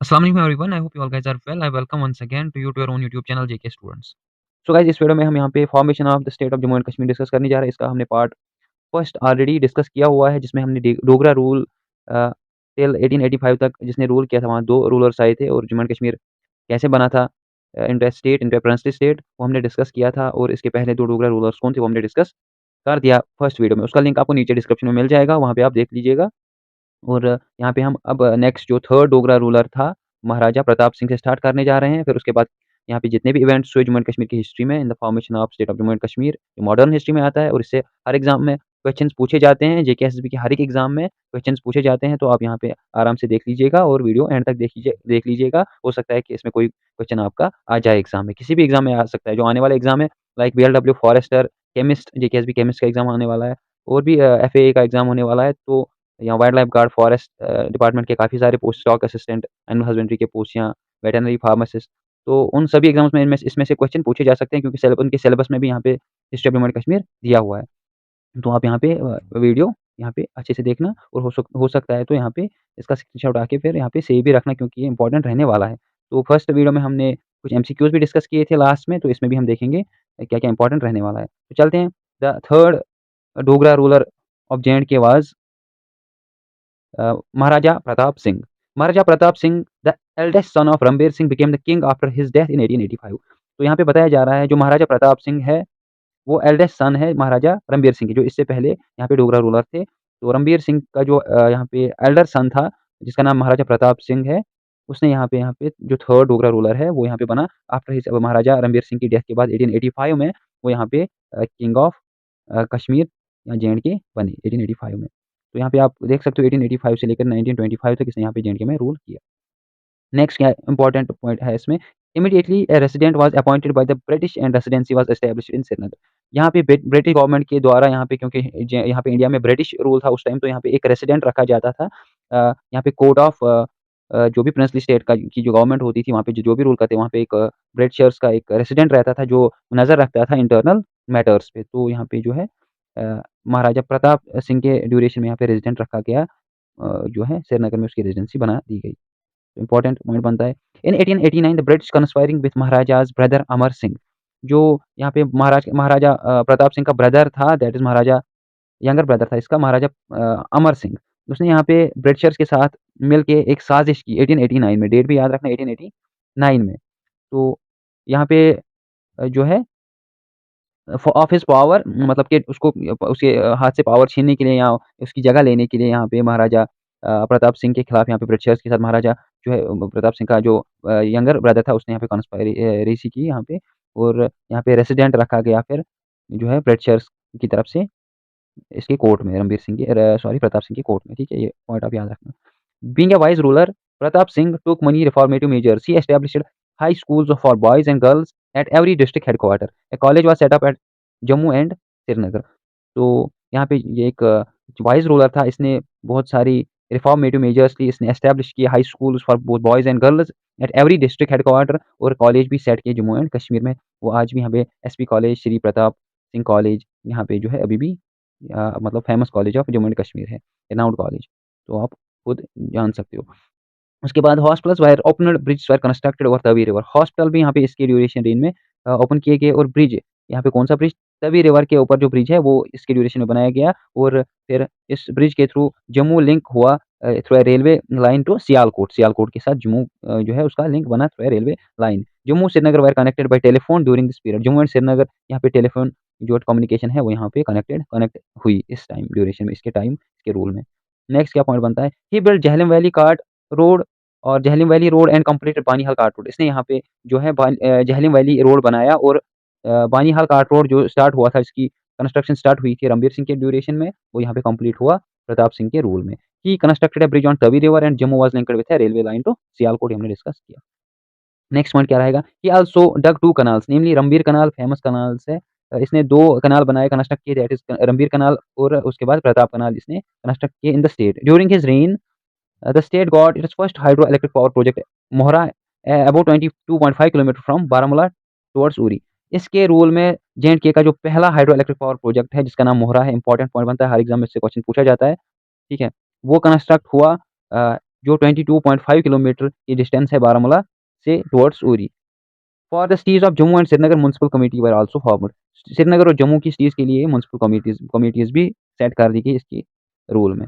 Assalamu alaikum everyone. I hope you all guys are well. I welcome once again to you to your own YouTube channel JK Students. So guys इस video में हम यहाँ पे formation of the state of Jammu and Kashmir discuss करने जा रहे हैं। इसका हमने पार्ट फर्स्ट ऑलरेडी डिस्कस किया हुआ है जिसमें हमने डोगरा रूल टिल 1885 तक जिसने रूल किया था, वहाँ 2 रूलर्स आए थे और जम्मू एंड कश्मीर कैसे बना था inter state, inter princely state, वो हमने डिस्कस किया था। और इसके पहले 2 डोगरा रूलर्स कौन थे वो हमने डिस्कस कर दिया फर्स्ट वीडियो में। उसका लिंक आपको नीचे डिस्क्रिप्शन में मिल जाएगा, वहाँ पे आप देख लीजिएगा। और यहाँ पे हम अब नेक्स्ट जो थर्ड डोगरा रूलर था, महाराजा प्रताप सिंह से स्टार्ट करने जा रहे हैं। फिर उसके बाद यहाँ पे जितने भी इवेंट्स हुए जम्मू एंड कश्मीर की हिस्ट्री में in the formation of state of Jammu and Kashmir, जो मॉडर्न हिस्ट्री में आता है और इससे हर एग्ज़ाम में क्वेश्चंस पूछे जाते हैं। जेके एसएसबी के हर एक एग्ज़ाम में क्वेश्चंस पूछे जाते हैं, तो आप यहाँ पे आराम से देख लीजिएगा और वीडियो एंड तक देख लीजिएगा। हो सकता है कि इसमें कोई क्वेश्चन आपका आ जाए एग्ज़ाम में, किसी भी एग्ज़ाम में आ सकता है। जो आने वाला एग्ज़ाम है like BLW forester, chemist, JK SSB chemist का एग्ज़ाम आने वाला है और भी एफएए का एग्ज़ाम होने वाला है। तो या wild life guard, forest department के काफ़ी सारे post, stock assistant, animal husbandry के पोस्ट या वेटरनरी फार्मासिस्ट, तो उन सभी एग्ज़ाम्स में इनमें इसमें से क्वेश्चन पूछे जा सकते हैं क्योंकि उनके सिलेबस में भी यहाँ पे history of Jammu and Kashmir दिया हुआ है। तो आप यहाँ पे वीडियो यहाँ पे अच्छे से देखना और हो सकता है तो यहाँ पे इसका स्क्रीनशॉट आके फिर यहाँ पे सेव भी रखना क्योंकि ये इंपॉर्टेंट रहने वाला है। तो फर्स्ट वीडियो में हमने कुछ एमसीक्यूज़ भी डिस्कस किए थे लास्ट में, तो इसमें भी हम देखेंगे क्या-क्या इंपॉर्टेंट रहने वाला है। तो चलते हैं। The third Dogra ruler of J and K was Maharaja Pratap Singh. Maharaja Pratap Singh, the eldest son of Ranbir Singh, became the king after his death in 1885. तो यहाँ पे बताया जा रहा है जो महाराजा प्रताप सिंह है, वो एल्डेस्ट सन है महाराजा रणबीर सिंह के, जो इससे पहले यहाँ पे डोगरा रूलर थे। तो रणबीर सिंह का जो यहाँ पे एल्डर सन था, जिसका नाम महाराजा प्रताप सिंह है, उसने यहाँ पे जो थर्ड डोगरा रूलर है, वो यहाँ पे बना आफ्टर हिज महाराजा रणबीर सिंह की डेथ के बाद 1885 में वो यहाँ पे किंग ऑफ कश्मीर या जे-एंड-के बने 1885 में। तो यहाँ पे आप देख सकते हो 1885 से लेकर 1925 तक इसने यहाँ पे जे-एंड-के में रूल किया। नेक्स्ट क्या इम्पोर्टेंट पॉइंट है इसमें, immediately A resident was appointed by the British and residency was established in Srinagar. यहाँ पे ब्रिटिश गवर्नमेंट के द्वारा यहाँ पे, क्योंकि यहाँ पे इंडिया में ब्रिटिश रूल था उस टाइम, तो यहाँ पे एक रेसिडेंट रखा जाता था। यहाँ पे कोर्ट ऑफ जो भी प्रिंसली स्टेट का की जो गवर्नमेंट होती थी, वहाँ पे जो भी रूल करते वहाँ पे एक ब्रिटिशर्स का एक रेसिडेंट रहता था जो नज़र रखता था इंटरनल मैटर्स पे। तो यहाँ पे जो है महाराजा प्रताप सिंह के ड्यूरेशन में यहाँ पे रेसिडेंट रखा गया, जो है श्रीनगर में उसकी रेजिडेंसी बना दी गई। इम्पोर्टेंट पॉइंट बनता है। In 1889 the British conspiring with Maharaja's brother Amar Singh, जो यहाँ पे महाराजा प्रताप सिंह का ब्रदर था, that is Maharaja, younger brother था इसका, महाराजा अमर सिंह। उसने यहाँ पे ब्रिटिशर्स के साथ मिल के एक साज़िश की 1889 में, डेट भी याद रखना 1889 में। तो यहाँ पे जो है ऑफ हिज़ पावर, मतलब कि उसको उसके हाथ से पावर छीनने के लिए या उसकी जगह लेने के लिए यहाँ पे महाराजा प्रताप सिंह के खिलाफ यहाँ पे ब्रिटिशर्स के साथ महाराजा जो है प्रताप सिंह का जो यंगर ब्रदर था, उसने यहाँ पे रेसी की यहाँ पे, और यहाँ पे रेसिडेंट रखा गया फिर जो है ब्रिटिशर्स की तरफ से इसके कोर्ट में, रणबीर सिंह के सॉरी प्रताप सिंह की कोर्ट में, ठीक है? ये पॉइंट आप याद रखना। Being a wise ruler, Pratap Singh took many reformative measures. He established high schools for boys and girls at every district headquarter. A college was set up at Jammu and Srinagar. तो यहाँ पे ये एक wise ruler था, इसने बहुत सारी reformative measures ली, इसने एस्टैब्लिश किए high schools for both boys and girls at every district headquarter, और कॉलेज भी सेट किए जम्मू एंड कश्मीर में। वो आज भी यहाँ पे SP college, Shri Pratap Singh college यहाँ पे जो है अभी भी मतलब famous college of Jammu and Kashmir है, रेनाउंड कॉलेज। तो आप खुद जान सकते हो। उसके बाद हॉस्पिटल्स वायर ओपनड, ब्रिज वर constructed over Tawi river. Hospital भी यहाँ पे इसके ड्यूरेशन रेंज में ओपन किए गए, और ब्रिज यहाँ पे कौन-सा ब्रिज? तवी रिवर के ऊपर जो ब्रिज है वो इसके ड्यूरेशन में बनाया गया, और फिर इस ब्रिज के थ्रू जम्मू लिंक हुआ through a railway line to Sialkot. Sialkot के साथ जम्मू जो है उसका लिंक बना through a railway line. Jammu Srinagar were connected by telephone during this period. Jammu and Srinagar यहाँ पे टेलीफोन जो कम्युनिकेशन है वो यहाँ पे कनेक्ट हुई इस टाइम ड्यूरेशन में, इसके टाइम, इसके रूल में। नेक्स्ट क्या पॉइंट बनता है? He built Jhelum valley cart road और Jhelum valley road and completed Banihal cart road. इसने यहाँ पे जो है झेलम वैली रोड बनाया, और बानीहाल कार्ट रोड जो स्टार्ट हुआ था, इसकी कंस्ट्रक्शन स्टार्ट हुई थी रणबीर सिंह के ड्यूरेशन में, वो यहाँ पे कंप्लीट हुआ प्रताप सिंह के रूल में। He constructed a bridge on Tawi river and Jammu was linked with a railway line to Sialkot, हमने डिस्कस किया। नेक्स्ट पॉइंट क्या रहेगा? He also dug 2 canals, namely Ranbir canal, famous canals है। इसने 2 कैनाल बनाए, कंस्ट्रक्ट किए, दैट इज़ रणबीर कैनाल और उसके बाद प्रताप कैनाल इसने कंस्ट्रक्ट किए in the state. During his rain the state got its first hydroelectric power project Mohra, about 22.5 kilometre from Baramulla towards Uri. इसके रूल में जे-एंड-के का जो पहला हाइड्रो इलेक्ट्रिक पावर प्रोजेक्ट है जिसका नाम मोहरा है, इंपॉर्टेंट पॉइंट बनता है, हर एग्जाम में इससे क्वेश्चन पूछा जाता है, ठीक है? वो कंस्ट्रक्ट हुआ जो 22.5 किलोमीटर की डिस्टेंस है बारामूला से towards Uri. For the cities of Jammu and Srinagar municipal committee were also formed. Srinagar और जम्मू की सिटीज के लिए म्युनिसिपल कमिटीज भी सेट कर दी गई इसकी रूल में।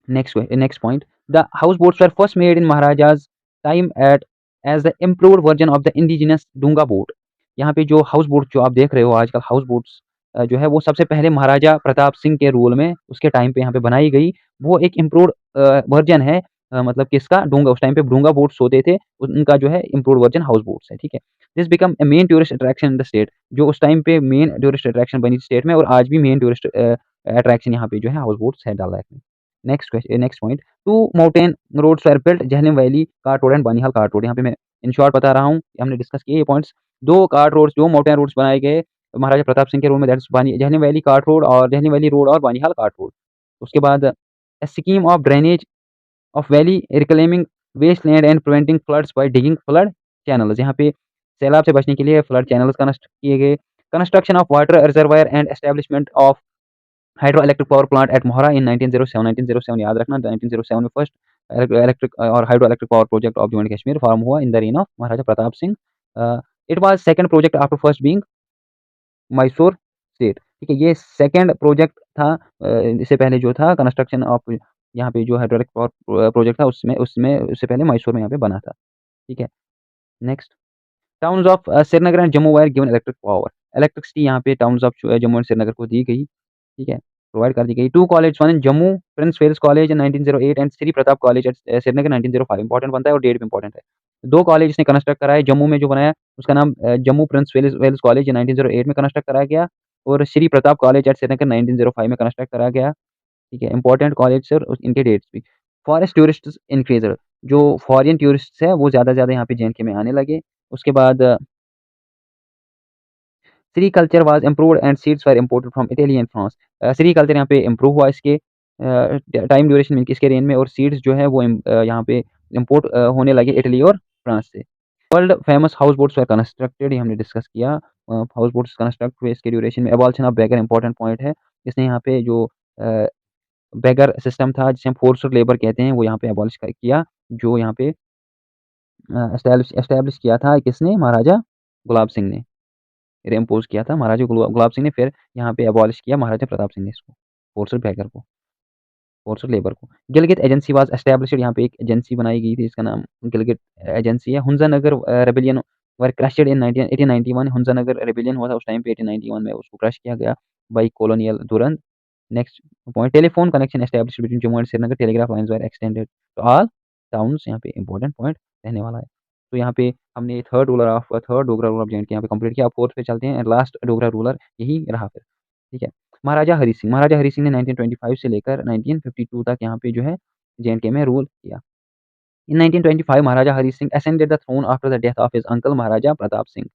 Next point, the houseboats were first made in Maharaja's time at as the improved version of the indigenous Dunga boat. यहाँ पे जो हाउस बोट जो आप देख रहे हो आजकल हाउस बोट्स जो है वो सबसे पहले महाराजा प्रताप सिंह के रूल में उसके टाइम पे यहाँ पे बनाई गई। वो एक इम्प्रूव्ड वर्जन है, मतलब किसका, डूंगा। उस टाइम पे डूंगा बोट्स होते थे, उनका जो है इम्प्रूव्ड वर्जन हाउस बोट्स है, ठीक है। This become a main tourist attraction in the state. जो उस टाइम पे मेन टूरिस्ट अट्रैक्शन बनी स्टेट में, और आज भी मेन टूरिस्ट अट्रैक्शन यहाँ पे जो है हाउस बोट्स है डल लेक में। Next point, two mountain roads were built, Jhelum valley cart road and Banihal cart road. यहाँ पे मैं इन शॉर्ट बता रहा हूँ, हमने डिस्कस किए ये पॉइंट्स। दो कार्ट रोड्स, दो माउंटेन रोड्स बनाए गए महाराजा प्रताप सिंह के रूल में, that's Jhelum valley cart road और झेलम वैली रोड और बानीहाल कार्ट रोड। उसके बाद scheme of drainage of valley reclaiming waste land and preventing floods by digging flood channels. यहाँ पे सैलाब से बचने के लिए फ्लड चैनल्स कनेक्ट किए गए। Construction of water reservoir and establishment of hydro electric power plant at Mohra in 1907 याद रखना, 1907 में फर्स्ट इलेक्ट्रिक और hydro electric power project of Jammu and Kashmir form हुआ in the reign of Maharaja Pratap Singh. It was second project after first being Mysore state, ठीक है। ये second project था, इससे पहले जो था कंस्ट्रक्शन ऑफ यहाँ पे जो हाइड्रोलिक पावर प्रोजेक्ट था उसमें उसमें उससे पहले मैसूर में यहाँ पे बना था, ठीक है। Next, towns of Srinagar and Jammu were given electric power. Electricity यहाँ पे towns of Jammu and Srinagar को दी गई, ठीक है, प्रोवाइड कर दी गई। Two college, one in Jammu Prince Wales college in 1908 and Shri Pratap college at Srinagar 1905। Important बनता है और डेट भी इंपॉर्टेंट है। दो कॉलेज इसने कंस्ट्रक्ट कराए, जम्मू में जो बनाया उसका नाम जम्मू प्रिंस वेल्स कॉलेज 1908 में कंस्ट्रक्ट कराया गया, और श्री प्रताप कॉलेज एट श्रीनगर 1905 में कंस्ट्रक्ट कराया गया, ठीक है। इंपॉर्टेंट कॉलेज सर, इनके डेट्स भी। फॉरेस्ट टूरिस्ट इंक्रीज, जो फॉरेन टूरिस्ट है वो ज़्यादा ज़्यादा यहाँ पे जेएनके में आने लगे। उसके बाद sericulture was improved and seeds were imported from Italy and France. Sericulture यहाँ पे इम्प्रूव हुआ इसके टाइम ड्यूरेशन में, इसके रेन में, और सीड्स जो है वो यहाँ पे इम्पोर्ट होने लगे इटली और फ्रांस से। वर्ल्ड फेमस हाउस बोट्स वर कंस्ट्रक्टेड, ये हमने डिस्कस किया। हाउस बोट्स कंस्ट्रक्ट हुए इसके ड्यूरेशन में। Abolition of beggar, important point है। इसने यहाँ पे जो बेगर सिस्टम था जिसे हम फोर्स्ड लेबर कहते हैं वो यहाँ पे एबॉलिश किया, जो यहाँ पे एस्टैब्लिश किया था किसने, महाराजा गुलाब सिंह ने इम्पोज किया था, महाराजा गुलाब सिंह ने। फिर यहाँ पे एबॉलिश किया महाराजा प्रताप सिंह ने इसको, फोर्स्ड बेगर को, फोर्स्ड लेबर को। गिलगित एजेंसी वाज एस्टैब्लिश्ड, यहाँ पे एक एजेंसी बनाई गई थी, इसका नाम गिलगित एजेंसी है। हुंजा नगर रेबेलियन वर क्रश्ड इन 1891। हुंजा नगर रेबेलियन हुआ था उस टाइम पे 1891 में, उसको क्रश किया गया by colonial durant. Next point, telephone connection established between Jammu and Srinagar, telegraph lines were extended to all towns. यहाँ पे इंपॉर्टेंट पॉइंट रहने वाला है। तो यहाँ पे हमने third Dogra ruler of J&K यहाँ पे कंप्लीट किया। अब फोर्थ पे चलते हैं, लास्ट डोगरा रूलर यही रहा फिर, ठीक है। महाराजा हरी सिंह, महाराजा हरी सिंह ने 1925 से लेकर 1952 तक यहाँ पे जो है जेएंडके में रूल किया। In 1925 Maharaja Hari Singh ascended the throne after the death of his uncle Maharaja Pratap Singh.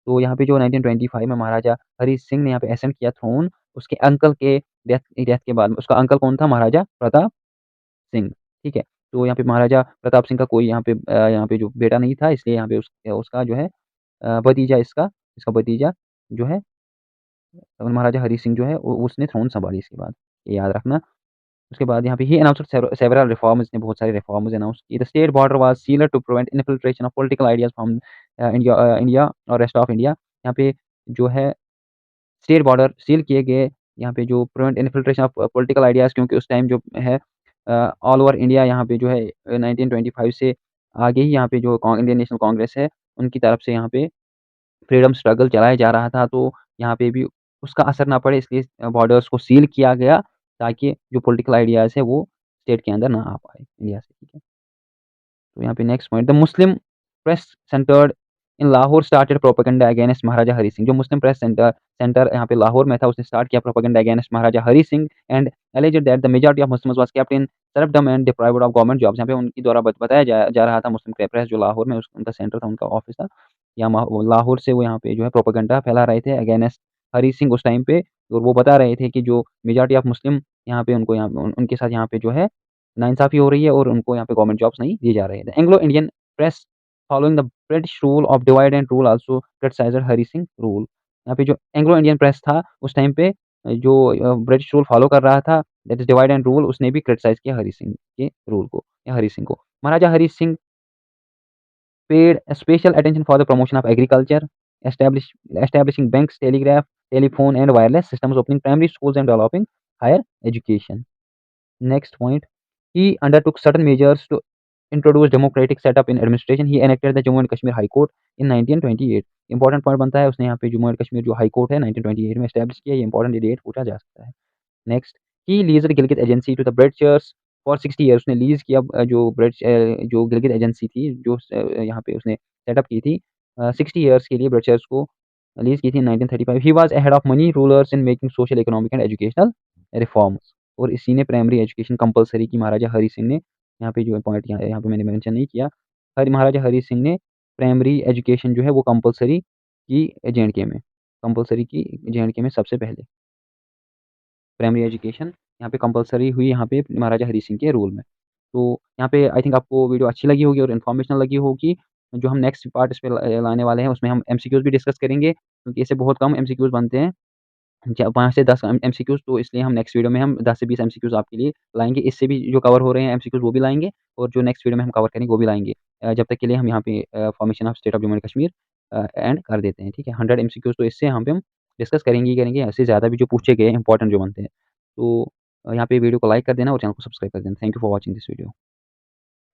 तो यहाँ पे जो 1925 में महाराजा हरी सिंह ने यहाँ पे असेंड किया थ्रोन, उसके अंकल के डेथ डेथ के बाद। उसका अंकल कौन था, महाराजा प्रताप सिंह, ठीक है। तो यहाँ पे महाराजा प्रताप सिंह का कोई यहाँ पे जो बेटा नहीं था, इसलिए यहाँ पे उसका जो है भतीजा, इसका इसका भतीजा जो है महाराजा हरी सिंह जो है उसने थ्रोन संभाली इसके बाद, ये याद रखना। उसके बाद यहाँ पे ही अनाउंस्ड सेवरल रिफॉर्म्स, ने बहुत सारे रिफॉर्म्स अनाउंस किए। The state border was sealed to prevent infiltration of political ideas from India और रेस्ट ऑफ इंडिया। यहाँ पे जो है स्टेट बॉर्डर सील किए गए, यहाँ पे जो prevent infiltration of political ideas, क्योंकि उस टाइम जो है ऑल ओवर इंडिया यहाँ पे जो है 1925 से आगे ही यहाँ पे जो इंडियन नेशनल कांग्रेस है उनकी तरफ से यहाँ पे फ्रीडम स्ट्रगल चलाया जा रहा था। तो यहाँ पे भी उसका असर ना पड़े, इसलिए बॉर्डर्स को सील किया गया, ताकि जो पॉलिटिकल आइडियाज़ है वो स्टेट के अंदर ना आ पाए इंडिया से, ठीक है। तो यहाँ पे next point, the Muslim press centred in Lahore started propaganda against Maharaja Hari Singh. जो मुस्लिम प्रेस सेंटर सेंटर यहाँ पे लाहौर में था, उसने स्टार्ट किया propaganda against Maharaja Hari Singh and alleged that the majority of Muslims was kept in serfdom and deprived of government jobs. यहाँ पे उनकी द्वारा बताया जा रहा था, मुस्लिम प्रेस जो लाहौर में उनका सेंटर था, उनका ऑफिस था, या लाहौर से वो यहाँ पे जो है प्रोपेगेंडा फैला रहे थे अगेंस्ट हरी सिंह उस टाइम पे। और वो बता रहे थे कि जो मेजॉरिटी ऑफ मुस्लिम यहाँ पे उनको उनके साथ यहाँ पे जो है नाइंसाफ़ी हो रही है, और उनको यहाँ पे गवर्नमेंट जॉब्स नहीं दिए जा रहे हैं। The Anglo Indian press following the British rule of divide and rule also criticised Hari Singh rule. यहाँ पे जो एंग्लो इंडियन प्रेस था उस टाइम पे जो ब्रिटिश रूल फॉलो कर रहा था, that is divide and rule, उसने भी क्रिटिसाइज़ किया हरी सिंह के रूल को। या हरी सिंह को। महाराजा Hari Singh paid special attention for the promotion of agriculture, establishing banks, telegraph, telephone, and wireless systems, opening primary schools, and developing higher education. Next point, he undertook certain measures to introduce democratic setup in administration. He enacted the Jammu and Kashmir High Court in 1928. Important point बनता है, उसने यहाँ पे Jammu and Kashmir जो high court है 1928 में establish किया। ये इंपॉर्टेंट डेट पूछा जा सकता है। Next, he leased Gilgit agency to the Britishers for 60 years. उसने लीज़ किया जो गिलगित एजेंसी थी, जो यहाँ पे उसने सेटअप की थी 60 ईयर्स के लिए ब्रिटिशर्स को लीज़ की थी 1935। He was ahead of money rulers in making social, economic and educational reforms. और इसी ने प्राइमरी एजुकेशन कंपल्सरी की, महाराजा हरी सिंह ने। यहाँ पे जो पॉइंट यहाँ पे मैंने मेंशन नहीं किया, महाराजा हरी सिंह ने प्राइमरी एजुकेशन जो है वो कंपल्सरी की जे.एंड.के में, कंपल्सरी की जे.एंड.के में सबसे पहले प्राइमरी एजुकेशन यहाँ पे कंपल्सरी हुई, यहाँ पे महाराजा हरी सिंह के रूल में। तो यहाँ पे आई थिंक आपको वीडियो अच्छी लगी होगी और इन्फॉर्मेशनल लगी होगी। जो हम नेक्स्ट पार्ट इस पे लाने वाले हैं, उसमें हम एमसीक्यूज़ भी डिस्कस करेंगे, क्योंकि इससे बहुत कम एमसीक्यूज़ बनते हैं, 5 से 10 एमसीक्यूज़। तो इसलिए हम नेक्स्ट वीडियो में हम 10 से 20 एमसीक्यूज़ आपके लिए लाएँगे। इससे भी जो कवर हो रहे हैं एमसीक्यूज़ वो भी लाएँगे, और जो नेक्स्ट वीडियो में हम कवर करेंगे वो भी लाएँगे। जब तक के लिए हम यहाँ पे formation of state of Jammu and Kashmir and कर देते हैं, ठीक है। 100 एमसीक्यूज़ तो इससे यहाँ पे हम डिस्कस करेंगे ही करेंगे, ऐसे ज़्यादा भी जो पूछे गए इंपॉर्टेंट जो बनते हैं। तो यहाँ पे वीडियो को लाइक कर देना और चैनल को सब्सक्राइब कर देना। Thank you for watching this video.